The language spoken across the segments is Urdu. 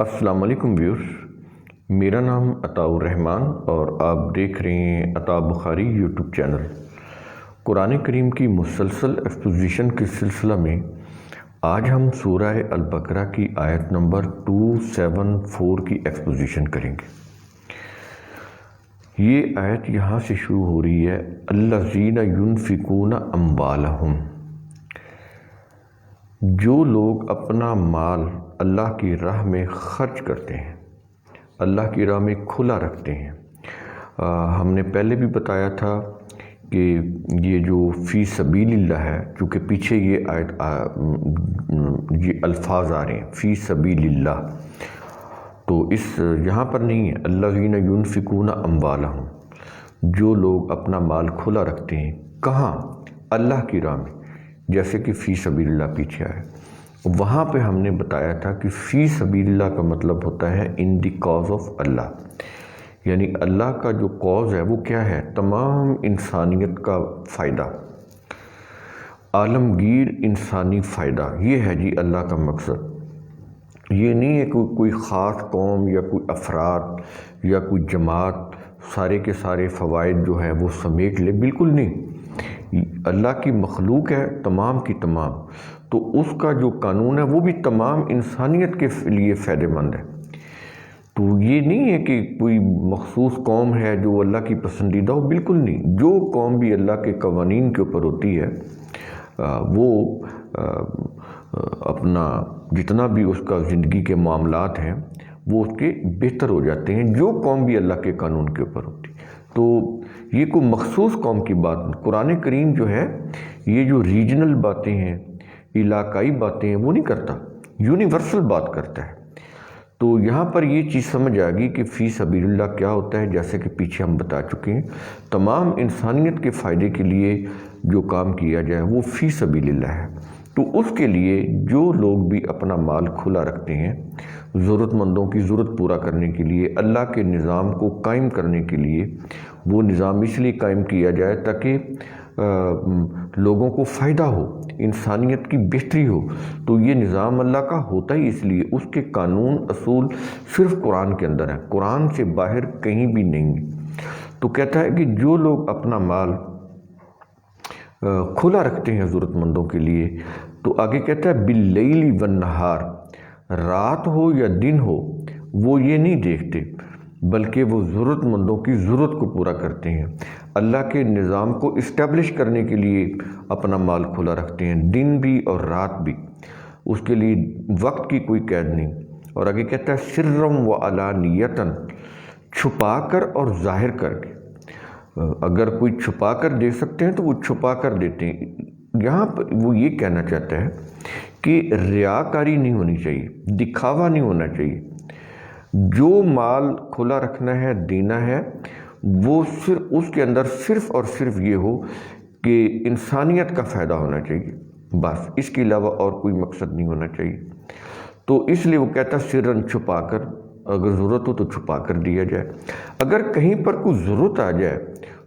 السلام علیکم ویورز، میرا نام عطاء الرحمن اور آپ دیکھ رہے ہیں عطاء بخاری یوٹیوب چینل۔ قرآن کریم کی مسلسل ایکسپوزیشن کے سلسلہ میں آج ہم سورہ البقرہ کی آیت نمبر 274 کی ایکسپوزیشن کریں گے۔ یہ آیت یہاں سے شروع ہو رہی ہے، الذین ینفقون اموالہم، جو لوگ اپنا مال اللہ کی راہ میں خرچ کرتے ہیں، اللہ کی راہ میں کھلا رکھتے ہیں۔ ہم نے پہلے بھی بتایا تھا کہ یہ جو فی سبیل اللہ ہے، چونکہ پیچھے یہ آیت یہ الفاظ آ رہے ہیں فی سبیل اللہ، تو اس یہاں پر نہیں ہے الذین ینفقون اموالہم، جو لوگ اپنا مال کھلا رکھتے ہیں۔ کہاں؟ اللہ کی راہ میں، جیسے کہ فی سبیل اللہ پیچھے آئے۔ وہاں پہ ہم نے بتایا تھا کہ فی سبیل اللہ کا مطلب ہوتا ہے ان دی کاز آف اللہ، یعنی اللہ کا جو کاز ہے وہ کیا ہے؟ تمام انسانیت کا فائدہ، عالمگیر انسانی فائدہ، یہ ہے جی اللہ کا مقصد۔ یہ نہیں ہے کہ کوئی خاص قوم یا کوئی افراد یا کوئی جماعت سارے کے سارے فوائد جو ہیں وہ سمیٹ لے، بالکل نہیں۔ اللہ کی مخلوق ہے تمام کی تمام، تو اس کا جو قانون ہے وہ بھی تمام انسانیت کے لیے فائدہ مند ہے۔ تو یہ نہیں ہے کہ کوئی مخصوص قوم ہے جو اللہ کی پسندیدہ ہو، بالکل نہیں۔ جو قوم بھی اللہ کے قوانین کے اوپر ہوتی ہے وہ اپنا جتنا بھی اس کا زندگی کے معاملات ہیں وہ اس کے بہتر ہو جاتے ہیں، جو قوم بھی اللہ کے قانون کے اوپر ہوتی ہے۔ تو یہ کوئی مخصوص قوم کی بات نہیں۔ قرآن کریم جو ہے یہ جو ریجنل باتیں ہیں، علاقائی باتیں ہیں، وہ نہیں کرتا، یونیورسل بات کرتا ہے۔ تو یہاں پر یہ چیز سمجھ آ گئی کہ فی سبیل اللہ کیا ہوتا ہے، جیسے کہ پیچھے ہم بتا چکے ہیں، تمام انسانیت کے فائدے کے لیے جو کام کیا جائے وہ فی سبیل اللہ ہے۔ تو اس کے لیے جو لوگ بھی اپنا مال کھلا رکھتے ہیں، ضرورت مندوں کی ضرورت پورا کرنے کے لیے، اللہ کے نظام کو قائم کرنے کے لیے، وہ نظام اس لیے قائم کیا جائے تاکہ لوگوں کو فائدہ ہو، انسانیت کی بہتری ہو، تو یہ نظام اللہ کا ہوتا ہی اس لیے، اس کے قانون اصول صرف قرآن کے اندر ہیں، قرآن سے باہر کہیں بھی نہیں ہے۔ تو کہتا ہے کہ جو لوگ اپنا مال کھلا رکھتے ہیں ضرورت مندوں کے لیے، تو آگے کہتا ہے باللیل والنہار، رات ہو یا دن ہو وہ یہ نہیں دیکھتے، بلکہ وہ ضرورت مندوں کی ضرورت کو پورا کرتے ہیں، اللہ کے نظام کو اسٹیبلش کرنے کے لیے اپنا مال کھلا رکھتے ہیں، دن بھی اور رات بھی، اس کے لیے وقت کی کوئی قید نہیں۔ اور آگے کہتا ہے سرًا وعلانیۃً، چھپا کر اور ظاہر کر کے۔ اگر کوئی چھپا کر دے سکتے ہیں تو وہ چھپا کر دیتے ہیں۔ یہاں پر وہ یہ کہنا چاہتا ہے کہ ریاکاری نہیں ہونی چاہیے، دکھاوا نہیں ہونا چاہیے۔ جو مال کھلا رکھنا ہے، دینا ہے، وہ صرف اس کے اندر صرف اور صرف یہ ہو کہ انسانیت کا فائدہ ہونا چاہیے، بس، اس کے علاوہ اور کوئی مقصد نہیں ہونا چاہیے۔ تو اس لیے وہ کہتا ہے سرًا، چھپا کر، اگر ضرورت ہو تو چھپا کر دیا جائے۔ اگر کہیں پر کوئی ضرورت آ جائے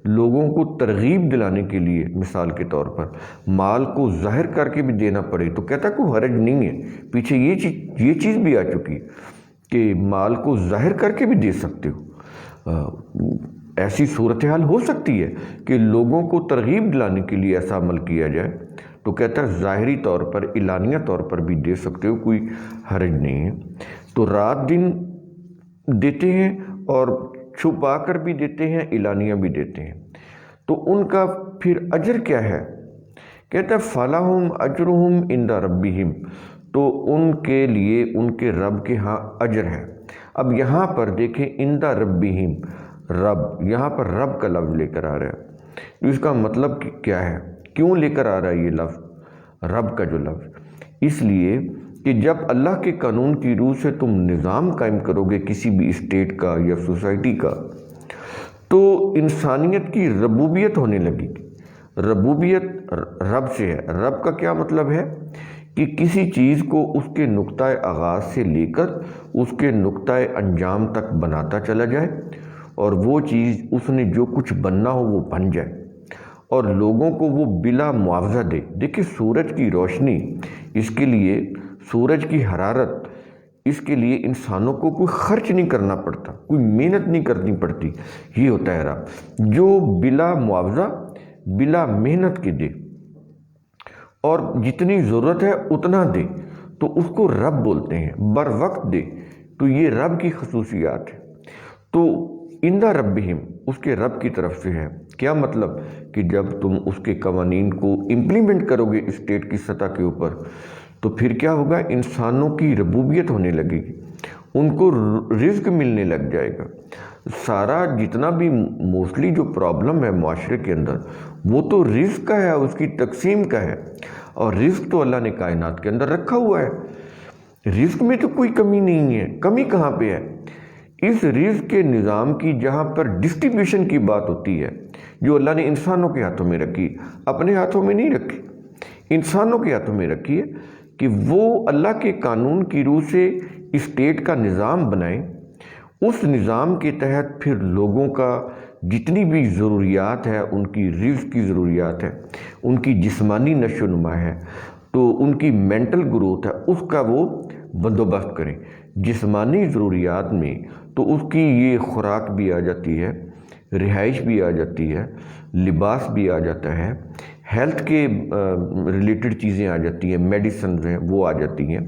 لوگوں کو ترغیب دلانے کے لیے، مثال کے طور پر مال کو ظاہر کر کے بھی دینا پڑے، تو کہتا ہے کوئی حرج نہیں ہے۔ پیچھے یہ چیز بھی آ چکی کہ مال کو ظاہر کر کے بھی دے سکتے ہو، ایسی صورتحال ہو سکتی ہے کہ لوگوں کو ترغیب دلانے کے لیے ایسا عمل کیا جائے، تو کہتا ہے ظاہری طور پر، اعلانیہ طور پر بھی دے سکتے ہو، کوئی حرج نہیں ہے۔ تو رات دن دیتے ہیں اور چھپا کر بھی دیتے ہیں، اعلانیہ بھی دیتے ہیں۔ تو ان کا پھر اجر کیا ہے؟ کہتا ہے فَلَهُمْ أَجْرُهُمْ عِنْدَ رَبِّهِمْ، تو ان کے لیے ان کے رب کے ہاں اجر ہے۔ اب یہاں پر دیکھیں عِنْدَ رَبِّهِمْ، رب، یہاں پر رب کا لفظ لے کر آ رہا ہے۔ اس کا مطلب کیا ہے؟ کیوں لے کر آ رہا ہے یہ لفظ، رب کا جو لفظ؟ اس لیے کہ جب اللہ کے قانون کی روح سے تم نظام قائم کرو گے کسی بھی اسٹیٹ کا یا سوسائٹی کا، تو انسانیت کی ربوبیت ہونے لگی گی۔ ربوبیت رب سے ہے۔ رب کا کیا مطلب ہے؟ کہ کسی چیز کو اس کے نقطہ آغاز سے لے کر اس کے نقطہ انجام تک بناتا چلا جائے، اور وہ چیز اس نے جو کچھ بننا ہو وہ بن جائے، اور لوگوں کو وہ بلا معاوضہ دے۔ دیکھیں سورج کی روشنی، اس کے لیے سورج کی حرارت اس کے لیے انسانوں کو کوئی خرچ نہیں کرنا پڑتا، کوئی محنت نہیں کرنی پڑتی. یہ ہوتا ہے رب جو بلا معاوضہ بلا محنت کے دے اور جتنی ضرورت ہے اتنا دے، تو اس کو رب بولتے ہیں. بر وقت دے تو یہ رب کی خصوصیات ہے. تو اندہ ربہم اس کے رب کی طرف سے ہے. کیا مطلب کہ جب تم اس کے قوانین کو امپلیمنٹ کرو گے اسٹیٹ کی سطح کے اوپر تو پھر کیا ہوگا، انسانوں کی ربوبیت ہونے لگے گی، ان کو رزق ملنے لگ جائے گا. سارا جتنا بھی موسٹلی جو پرابلم ہے معاشرے کے اندر وہ تو رزق کا ہے، اس کی تقسیم کا ہے. اور رزق تو اللہ نے کائنات کے اندر رکھا ہوا ہے. رزق میں تو کوئی کمی نہیں ہے. کمی کہاں پہ ہے؟ اس رزق کے نظام کی جہاں پر ڈسٹریبیوشن کی بات ہوتی ہے جو اللہ نے انسانوں کے ہاتھوں میں رکھی، اپنے ہاتھوں میں نہیں رکھی، انسانوں کے ہاتھوں میں رکھی ہے کہ وہ اللہ کے قانون کی روح سے اسٹیٹ کا نظام بنائیں. اس نظام کے تحت پھر لوگوں کا جتنی بھی ضروریات ہے، ان کی رزق کی ضروریات ہے، ان کی جسمانی نشو و نما ہے، تو ان کی مینٹل گروتھ ہے، اس کا وہ بندوبست کریں. جسمانی ضروریات میں تو اس کی یہ خوراک بھی آ جاتی ہے، رہائش بھی آ جاتی ہے، لباس بھی آ جاتا ہے، ہیلتھ کے ریلیٹڈ چیزیں آ جاتی ہیں، میڈیسنز ہیں وہ آ جاتی ہیں.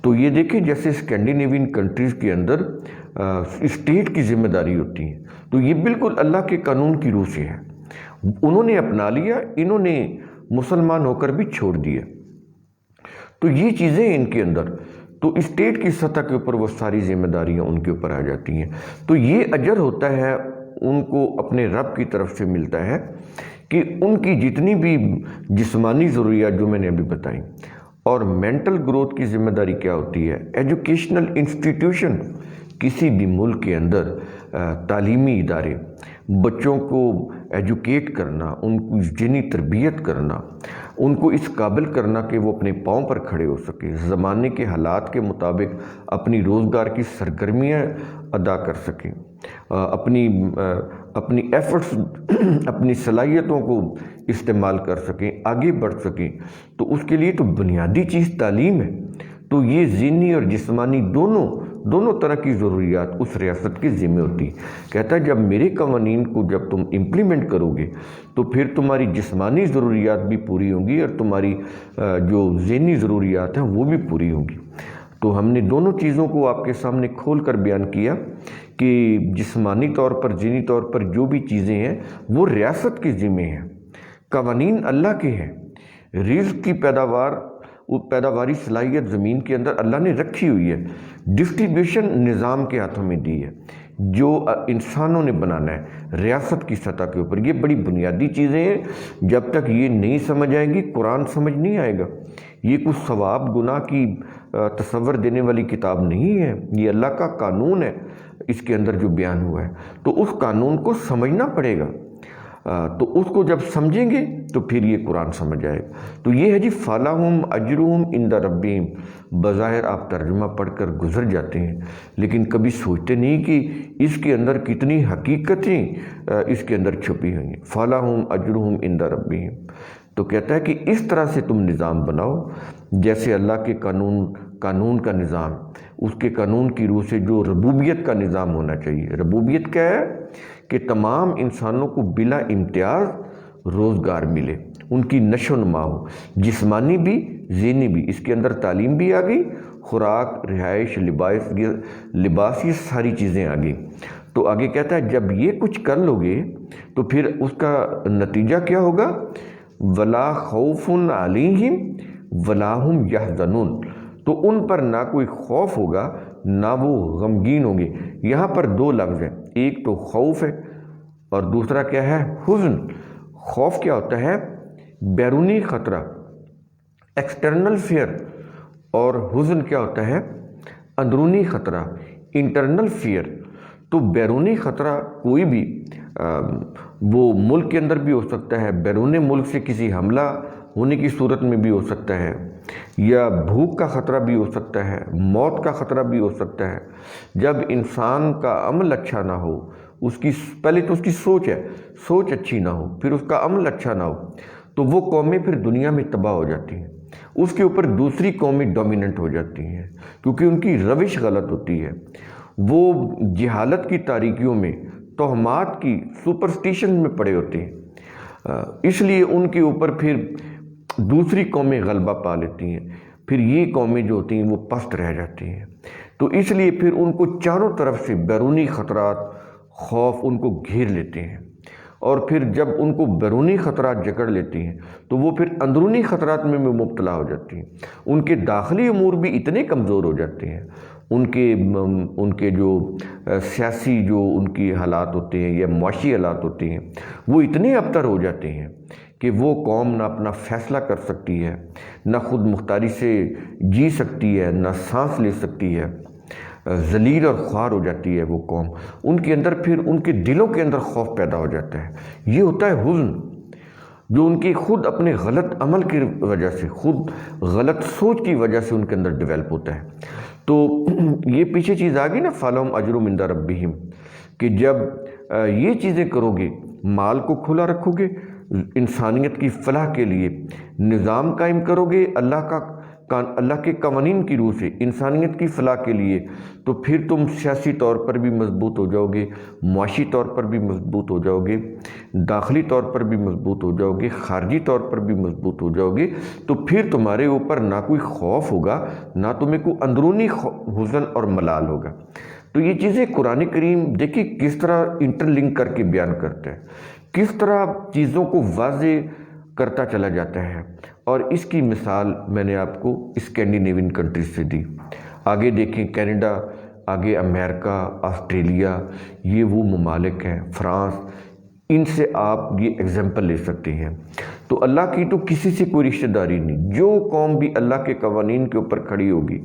تو یہ دیکھیں جیسے اسکینڈینیوین کنٹریز کے اندر اسٹیٹ کی ذمہ داری ہوتی ہے، تو یہ بالکل اللہ کے قانون کی روح سے ہے. انہوں نے اپنا لیا، انہوں نے مسلمان ہو کر بھی چھوڑ دیا. تو یہ چیزیں ان کے اندر تو اسٹیٹ کی سطح کے اوپر وہ ساری ذمہ داریاں ان کے اوپر آ جاتی ہیں. تو یہ اجر ہوتا ہے ان کو اپنے رب کی طرف سے ملتا ہے کہ ان کی جتنی بھی جسمانی ضروریات جو میں نے ابھی بتائیں. اور مینٹل گروتھ کی ذمہ داری کیا ہوتی ہے؟ ایجوکیشنل انسٹیٹیوشن کسی بھی ملک کے اندر تعلیمی ادارے بچوں کو ایجوکیٹ کرنا، ان کی ذہنی تربیت کرنا، ان کو اس قابل کرنا کہ وہ اپنے پاؤں پر کھڑے ہو سکیں، زمانے کے حالات کے مطابق اپنی روزگار کی سرگرمیاں ادا کر سکیں، اپنی ایفرٹس اپنی صلاحیتوں کو استعمال کر سکیں، آگے بڑھ سکیں. تو اس کے لیے تو بنیادی چیز تعلیم ہے. تو یہ ذہنی اور جسمانی دونوں طرح کی ضروریات اس ریاست کی ذمہ ہوتی ہے. کہتا ہے جب میرے قوانین کو جب تم امپلیمنٹ کرو گے تو پھر تمہاری جسمانی ضروریات بھی پوری ہوں گی اور تمہاری جو ذہنی ضروریات ہیں وہ بھی پوری ہوں گی. تو ہم نے دونوں چیزوں کو آپ کے سامنے کھول کر بیان کیا کہ جسمانی طور پر ذہنی طور پر جو بھی چیزیں ہیں وہ ریاست کی ذمہ ہیں، قوانین اللہ کے ہیں. رزق کی پیداواری صلاحیت زمین کے اندر اللہ نے رکھی ہوئی ہے، ڈسٹریبیوشن نظام کے ہاتھوں میں دی ہے جو انسانوں نے بنانا ہے ریاست کی سطح کے اوپر. یہ بڑی بنیادی چیزیں ہیں. جب تک یہ نہیں سمجھ آئیں گی قرآن سمجھ نہیں آئے گا. یہ کچھ ثواب گناہ کی تصور دینے والی کتاب نہیں ہے، یہ اللہ کا قانون ہے اس کے اندر جو بیان ہوا ہے. تو اس قانون کو سمجھنا پڑے گا. تو اس کو جب سمجھیں گے تو پھر یہ قرآن سمجھ آئے گا. تو یہ ہے جی فَلَهُمْ أَجْرُهُمْ عِنْدَ رَبِّهِمْ. بظاہر آپ ترجمہ پڑھ کر گزر جاتے ہیں لیکن کبھی سوچتے نہیں کہ اس کے اندر کتنی حقیقتیں اس کے اندر چھپی ہوئی ہیں. فَلَهُمْ أَجْرُهُمْ عِنْدَ رَبِّهِمْ. تو کہتا ہے کہ اس طرح سے تم نظام بناؤ جیسے اللہ کے قانون کا نظام، اس کے قانون کی روح سے جو ربوبیت کا نظام ہونا چاہیے. ربوبیت کیا ہے؟ کہ تمام انسانوں کو بلا امتیاز روزگار ملے، ان کی نشو و نما ہو، جسمانی بھی ذہنی بھی. اس کے اندر تعلیم بھی آ گئی، خوراک، رہائش، لباس، یہ ساری چیزیں آ گئی. تو آگے کہتا ہے جب یہ کچھ کر لو گے تو پھر اس کا نتیجہ کیا ہوگا؟ وَلَا خَوْفٌ عَلَيْهِمْ وَلَا هُمْ يَحْزَنُونَ. تو ان پر نہ کوئی خوف ہوگا نہ وہ غمگین ہوں گے. یہاں پر دو لفظ ہیں، ایک تو خوف ہے اور دوسرا کیا ہے؟ حزن. خوف کیا ہوتا ہے؟ بیرونی خطرہ، ایکسٹرنل فیئر. اور حزن کیا ہوتا ہے؟ اندرونی خطرہ، انٹرنل فیئر. تو بیرونی خطرہ کوئی بھی وہ ملک کے اندر بھی ہو سکتا ہے، بیرون ملک سے کسی حملہ ہونے کی صورت میں بھی ہو سکتا ہے، یا بھوک کا خطرہ بھی ہو سکتا ہے، موت کا خطرہ بھی ہو سکتا ہے. جب انسان کا عمل اچھا نہ ہو، پہلے تو اس کی سوچ اچھی نہ ہو، پھر اس کا عمل اچھا نہ ہو، تو وہ قومیں پھر دنیا میں تباہ ہو جاتی ہیں. اس کے اوپر دوسری قومیں ڈومیننٹ ہو جاتی ہیں کیونکہ ان کی روش غلط ہوتی ہے، وہ جہالت کی تاریکیوں میں، توہمات کی سپرسٹیشن میں پڑے ہوتے ہیں، اس لیے ان کے اوپر پھر دوسری قومیں غلبہ پا لیتی ہیں، پھر یہ قومیں جو ہوتی ہیں وہ پست رہ جاتی ہیں۔ تو اس لیے پھر ان کو چاروں طرف سے بیرونی خطرات، خوف ان کو گھیر لیتے ہیں، اور پھر جب ان کو بیرونی خطرات جکڑ لیتی ہیں تو وہ پھر اندرونی خطرات میں بھی مبتلا ہو جاتی ہیں۔ ان کے داخلی امور بھی اتنے کمزور ہو جاتے ہیں، ان کے جو سیاسی جو ان کی حالات ہوتے ہیں یا معاشی حالات ہوتے ہیں وہ اتنے ابتر ہو جاتے ہیں کہ وہ قوم نہ اپنا فیصلہ کر سکتی ہے، نہ خود مختاری سے جی سکتی ہے، نہ سانس لے سکتی ہے، ذلیل اور خوار ہو جاتی ہے وہ قوم۔ ان کے اندر پھر ان کے دلوں کے اندر خوف پیدا ہو جاتا ہے۔ یہ ہوتا ہے حزن، جو ان کی خود اپنے غلط عمل کی وجہ سے، خود غلط سوچ کی وجہ سے ان کے اندر ڈیولپ ہوتا ہے۔ تو یہ پیچھے چیز آ گئی نا، فَلَهُمْ أَجْرٌ مِّن رَبِّهِمْ، کہ جب یہ چیزیں کرو گے، مال کو کھلا رکھو گے، انسانیت کی فلاح کے لیے نظام قائم کرو گے، اللہ کے قوانین کی روح سے انسانیت کی فلاح کے لیے، تو پھر تم سیاسی طور پر بھی مضبوط ہو جاؤ گے، معاشی طور پر بھی مضبوط ہو جاؤ گے، داخلی طور پر بھی مضبوط ہو جاؤ گے، خارجی طور پر بھی مضبوط ہو جاؤ گے، تو پھر تمہارے اوپر نہ کوئی خوف ہوگا، نہ تمہیں کوئی اندرونی حزن اور ملال ہوگا۔ تو یہ چیزیں قرآن کریم دیکھیں کس طرح انٹر لنک کر کے بیان کرتا ہے، کس طرح چیزوں کو واضح کرتا چلا جاتا ہے، اور اس کی مثال میں نے آپ کو اسکینڈینیوین کنٹریز سے دی۔ آگے دیکھیں کینیڈا، آگے امریکہ، آسٹریلیا، یہ وہ ممالک ہیں، فرانس، ان سے آپ یہ اگزامپل لے سکتے ہیں۔ تو اللہ کی تو کسی سے کوئی رشتہ داری نہیں، جو قوم بھی اللہ کے قوانین کے اوپر کھڑی ہوگی،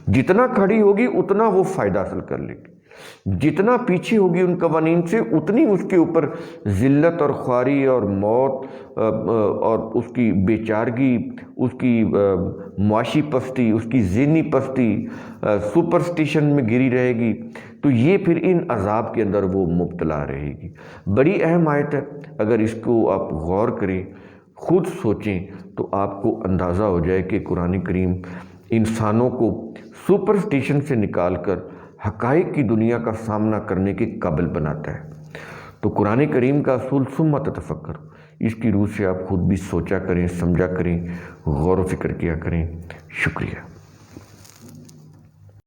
جتنا کھڑی ہوگی اتنا وہ فائدہ حاصل کر لے گی، جتنا پیچھے ہوگی ان قوانین سے اتنی اس کے اوپر ذلت اور خواری اور موت اور اس کی بیچارگی، اس کی معاشی پستی، اس کی ذہنی پستی، سپرسٹیشن میں گری رہے گی، تو یہ پھر ان عذاب کے اندر وہ مبتلا رہے گی۔ بڑی اہم آیت ہے، اگر اس کو آپ غور کریں، خود سوچیں، تو آپ کو اندازہ ہو جائے کہ قرآن کریم انسانوں کو سپرسٹیشن سے نکال کر حقائق کی دنیا کا سامنا کرنے کے قابل بناتا ہے۔ تو قرآن کریم کا اصول ثم تتفکر، اس کی روح سے آپ خود بھی سوچا کریں، سمجھا کریں، غور و فکر کیا کریں۔ شکریہ۔